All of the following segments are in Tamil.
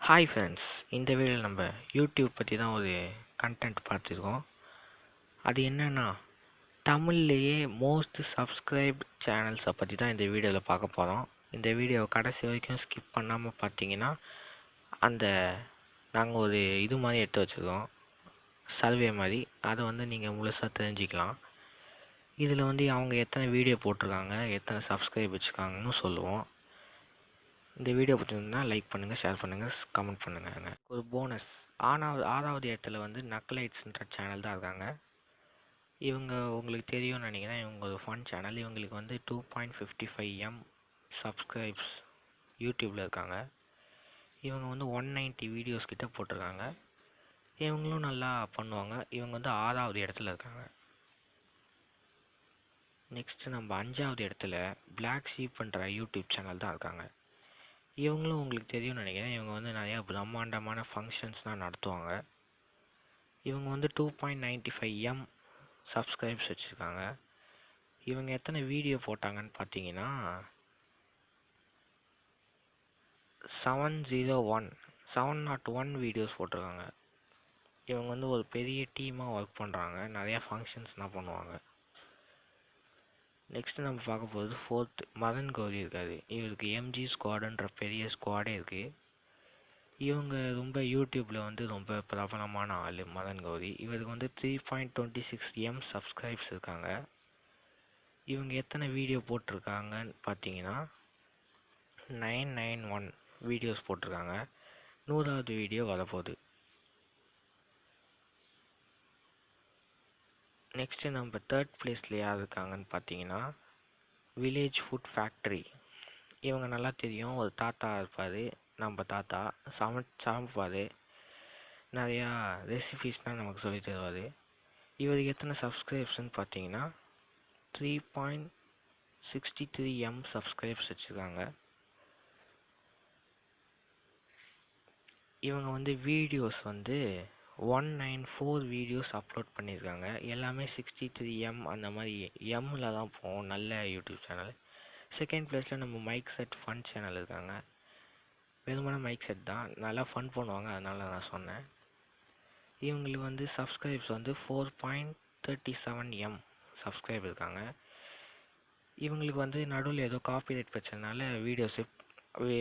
ஹாய் ஃப்ரெண்ட்ஸ், இந்த வீடியோவில் நம்ம யூடியூப் பற்றி தான் ஒரு கண்டென்ட் பார்த்துருக்கோம். அது என்னென்னா, தமிழ்லேயே மோஸ்ட் சப்ஸ்கிரைப்ட் சேனல்ஸை பற்றி தான் இந்த வீடியோவில் பார்க்க போகிறோம். இந்த வீடியோவை கடைசி வரைக்கும் ஸ்கிப் பண்ணாமல் பார்த்தீங்கன்னா, அந்த நாங்கள் ஒரு இது மாதிரி எடுத்து வச்சுருக்கோம், சர்வே மாதிரி. அதை நீங்கள் முழுசாக தெரிஞ்சுக்கலாம். இதில் அவங்க எத்தனை வீடியோ போட்டிருக்காங்க, எத்தனை சப்ஸ்கிரைப் வச்சுருக்காங்கன்னு சொல்லுவோம். இந்த வீடியோ பிடிச்சிருந்தா லைக் பண்ணுங்கள், ஷேர் பண்ணுங்கள், கமெண்ட் பண்ணுங்க. ஒரு போனஸ், ஆறாவது இடத்துல நக்லைட்ஸ்ன்ற சேனல் தான் இருக்காங்க. இவங்க உங்களுக்கு தெரியும்னு நினைக்கிறேன். இவங்க ஒரு ஃபன் சேனல். இவங்களுக்கு 2.55 சப்ஸ்கிரைப்ஸ் யூடியூப்பில் இருக்காங்க. இவங்க 190 வீடியோஸ் கிட்ட போட்டிருக்காங்க. இவங்களும் நல்லா பண்ணுவாங்க. இவங்க ஆறாவது இடத்துல இருக்காங்க. நெக்ஸ்ட்டு நம்ம 5வது இடத்துல பிளாக் ஷீப்ன்ற யூடியூப் சேனல் தான் இருக்காங்க. இவங்களும் உங்களுக்கு தெரியும்னு நினைக்கிறேன். இவங்க நிறையா பிரம்மாண்டமான ஃபங்க்ஷன்ஸ்லாம் நடத்துவாங்க. இவங்க 2.95 சப்ஸ்கிரைப்ஸ் வச்சுருக்காங்க. இவங்க எத்தனை வீடியோ போட்டாங்கன்னு பார்த்தீங்கன்னா 701 வீடியோஸ் போட்டிருக்காங்க. இவங்க ஒரு பெரிய டீமாக ஒர்க் பண்ணுறாங்க. நிறையா ஃபங்க்ஷன்ஸ்லாம் பண்ணுவாங்க. நெக்ஸ்ட்டு நம்ம பார்க்க போகிறது 4th மதன் கௌரி இருக்கார். இவருக்கு எம்ஜி ஸ்குவாடுன்ற பெரிய ஸ்குவாடே இருக்குது. இவங்க ரொம்ப யூடியூப்பில் ரொம்ப பிரபலமான ஆள் மதன் கௌரி. இவருக்கு 3.26 சப்ஸ்கிரைப்ஸ் இருக்காங்க. இவங்க எத்தனை வீடியோ போட்டிருக்காங்கன்னு பார்த்தீங்கன்னா 991 வீடியோஸ் போட்டிருக்காங்க. 100வது வீடியோ வரப்போகுது. நெக்ஸ்ட்டு நம்ம 3rd பிளேஸில் யார் இருக்காங்கன்னு பார்த்தீங்கன்னா வில்லேஜ் ஃபுட் ஃபேக்ட்ரி. இவங்க நல்லா தெரியும். ஒரு தாத்தா இருப்பார், நம்ம தாத்தா சமைப்பார், நிறையா ரெசிபீஸ்னால் நமக்கு சொல்லி தருவார். இவருக்கு எத்தனை சப்ஸ்கிரைப்ஸ்ன்னு பார்த்தீங்கன்னா 3.63 சப்ஸ்கிரைப்ஸ் வச்சுருக்காங்க. இவங்க வீடியோஸ் 194 வீடியோஸ் அப்லோட் பண்ணியிருக்காங்க. எல்லாமே 63 அந்த மாதிரி எம்மில் தான் போகும். நல்ல யூடியூப் சேனல். செகண்ட் பிளேஸில் நம்ம மைக் செட் ஃபன் சேனல் இருக்காங்க. வெறுமனே மைக் செட் தான், நல்லா ஃபன் பண்ணுவாங்க, அதனால நான் சொன்னேன். இவங்களுக்கு சப்ஸ்கிரைப்ஸ் 4.37 சப்ஸ்கிரைப் இருக்காங்க. இவங்களுக்கு நடுவில் ஏதோ காப்பிரைட் பிரச்சனைனால வீடியோஸ்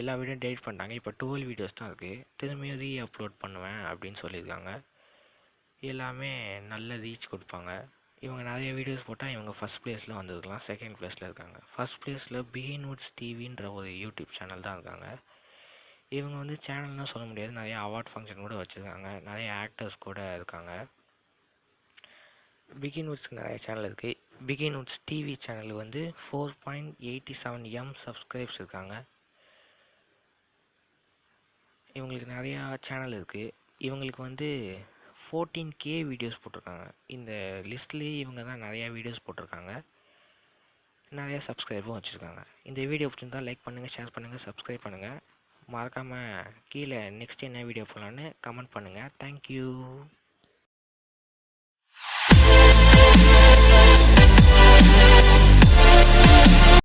எல்லா வீடியோ டெலிட் பண்ணிட்டாங்க. இப்போ 12 வீடியோஸ் தான் இருக்குது. திரும்பியும் அப்லோட் பண்ணுவேன் அப்படின்னு சொல்லியிருக்காங்க. எல்லாமே நல்ல ரீச் கொடுப்பாங்க. இவங்க நிறைய வீடியோஸ் போட்டால் இவங்க ஃபஸ்ட் பிளேஸில் வந்திருக்கலாம். செகண்ட் பிளேஸில் இருக்காங்க. ஃபஸ்ட் பிளேஸில் பிகின்வுட்ஸ் டிவின்ற ஒரு யூடியூப் சேனல் தான் இருக்காங்க. இவங்க சேனல்னால் சொல்ல முடியாது, நிறைய அவார்ட் ஃபங்க்ஷன் கூட வச்சுருக்காங்க. நிறைய ஆக்டர்ஸ் கூட இருக்காங்க. பிகின்வுட்ஸ்க்கு நிறைய சேனல் இருக்குது. பிகின்வுட்ஸ் டிவி சேனல் 4.87 சப்ஸ்கிரைப்ஸ் இருக்காங்க. இவங்களுக்கு நிறையா சேனல் இருக்குது. இவங்களுக்கு 14K வீடியோஸ் போட்டிருக்காங்க. இந்த லிஸ்ட்லேயே இவங்க தான் நிறையா வீடியோஸ் போட்டிருக்காங்க. நிறையா சப்ஸ்கிரைபும் வச்சுருக்காங்க. இந்த வீடியோ பிடிச்சிருந்தால் லைக் பண்ணுங்கள், ஷேர் பண்ணுங்கள், சப்ஸ்கிரைப் பண்ணுங்கள். மறக்காமல் கீழே நெக்ஸ்ட் என்ன வீடியோ போடலான்னு கமெண்ட் பண்ணுங்கள். தேங்க்யூ.